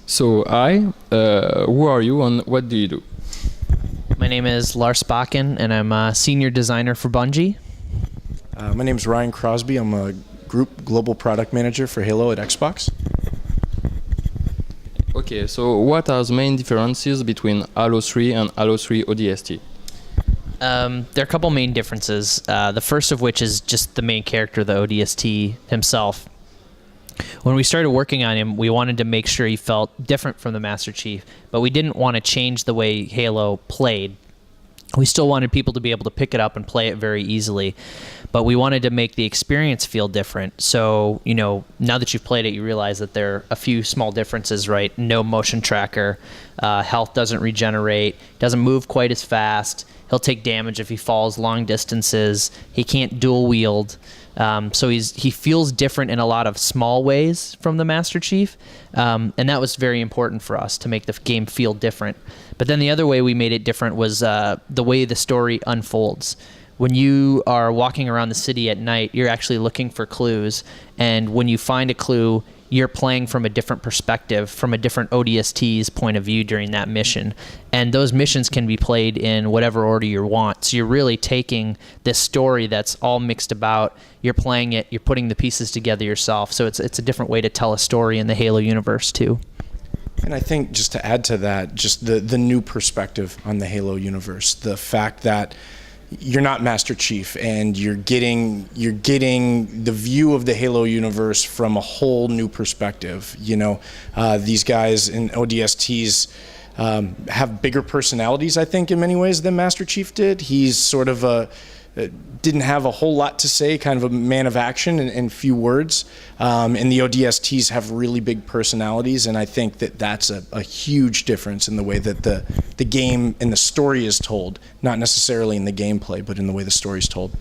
So, who are you and what do you do? My name is Lars Bakken, and I'm a senior designer for Bungie. My name is Ryan Crosby. I'm a group global product manager for Halo at Xbox. Okay, so what are the main differences between Halo 3 and Halo 3 ODST? There are a couple main differences. The first of which is just the main character, the ODST himself. When we started working on him, we wanted to make sure he felt different from the Master Chief, but we didn't want to change the way Halo played. We still wanted people to be able to pick it up and play it very easily, but we wanted to make the experience feel different. So, now that you've played it, you realize that there are a few small differences, right? No motion tracker, health doesn't regenerate, doesn't move quite as fast, he'll take damage if he falls long distances, he can't dual wield. So he feels different in a lot of small ways from the Master Chief, and that was very important for us to make the game feel different. But then the other way we made it different was the way the story unfolds. When you are walking around the city at night, you're actually looking for clues, and when you find a clue, you're playing from a different perspective, from a different ODST's point of view during that mission. And those missions can be played in whatever order you want. So you're really taking this story that's all mixed about, you're playing it, you're putting the pieces together yourself. So it's a different way to tell a story in the Halo universe too. And I think just to add to that, just the new perspective on the Halo universe, the fact that you're not Master Chief and you're getting the view of the Halo universe from a whole new perspective. These guys in ODSTs have bigger personalities, I think, in many ways than Master Chief did. He's sort of didn't have a whole lot to say, kind of a man of action and few words. And the ODSTs have really big personalities, and I think that that's a huge difference in the way that the game and the story is told, not necessarily in the gameplay, but in the way the story is told.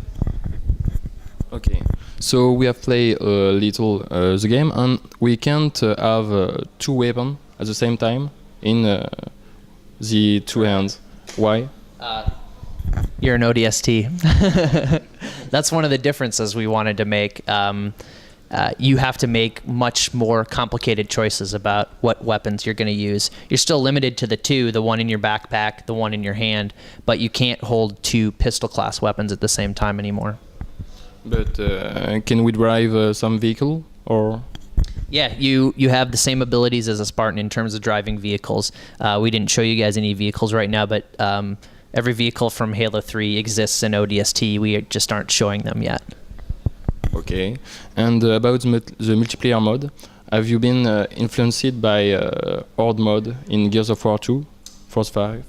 Okay, so we have played a little the game, and we can't have two weapons at the same time in the two hands. Why? You're an ODST. That's one of the differences we wanted to make. You have to make much more complicated choices about what weapons you're going to use. You're still limited to the two, the one in your backpack, the one in your hand, but you can't hold two pistol class weapons at the same time anymore. But can we drive some vehicle or? Yeah, you have the same abilities as a Spartan in terms of driving vehicles. We didn't show you guys any vehicles right now, but every vehicle from Halo 3 exists in ODST. We just aren't showing them yet. Okay. And about the multiplayer mode, have you been influenced by Horde mode in Gears of War 2? Firefight?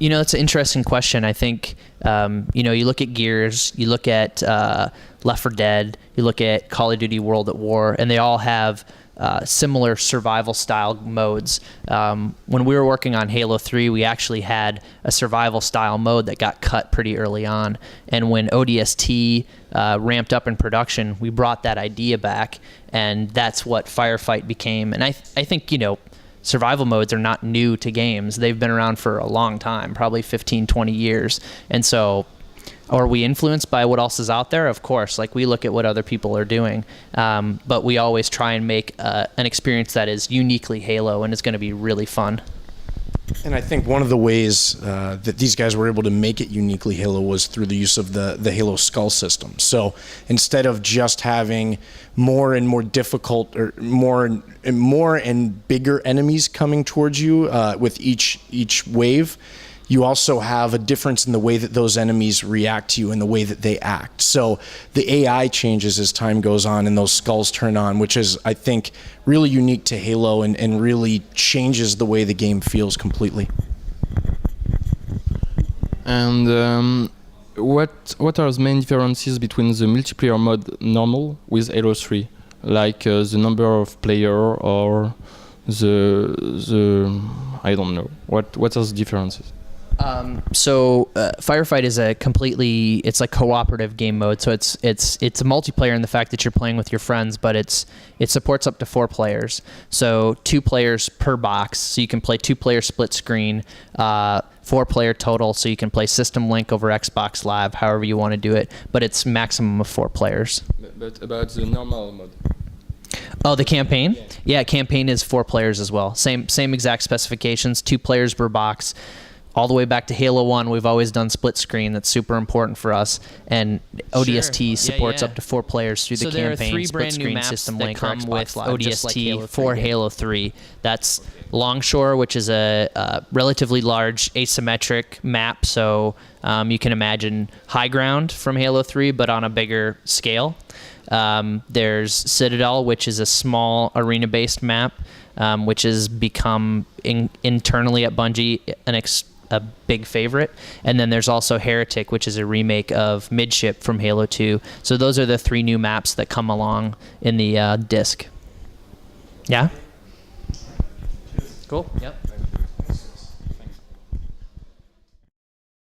That's an interesting question. I think, you look at Gears, you look at Left 4 Dead, you look at Call of Duty World at War, and they all have similar survival style modes. When we were working on Halo 3, we actually had a survival style mode that got cut pretty early on. And when ODST ramped up in production, we brought that idea back, and that's what Firefight became. And I think, survival modes are not new to games. They've been around for a long time, probably 15, 20 years. And so, are we influenced by what else is out there? Of course, like we look at what other people are doing, but we always try and make an experience that is uniquely Halo and is going to be really fun. And I think one of the ways that these guys were able to make it uniquely Halo was through the use of the Halo Skull system. So instead of just having more and more difficult or more and bigger enemies coming towards you with each wave, you also have a difference in the way that those enemies react to you and the way that they act. So the AI changes as time goes on and those skulls turn on, which is, I think, really unique to Halo and really changes the way the game feels completely. And what are the main differences between the multiplayer mode normal with Halo 3? Like the number of player or the I don't know. What are the differences? Firefight is it's a cooperative game mode. So it's a multiplayer in the fact that you're playing with your friends, but it supports up to 4 players. So 2 players per box. So you can play 2-player split screen, 4-player total. So you can play System Link over Xbox Live, however you want to do it. But it's maximum of 4 players. But about the normal mode? Oh, the campaign? Yeah, campaign is 4 players as well. Same exact specifications, 2 players per box. All the way back to Halo 1, we've always done split screen. That's super important for us. And ODST supports up to 4 players through the campaign. There are 3 split brand new screen maps system that link come on with Xbox Live, just like ODST Halo 3 for did. Halo 3. That's Longshore, which is a relatively large asymmetric map. So you can imagine High Ground from Halo 3, but on a bigger scale. There's Citadel, which is a small arena-based map, which has become internally at Bungie a big favorite. And then there's also Heretic, which is a remake of Midship from Halo 2. So those are the 3 new maps that come along in the disc. Yeah? Cool. Yep.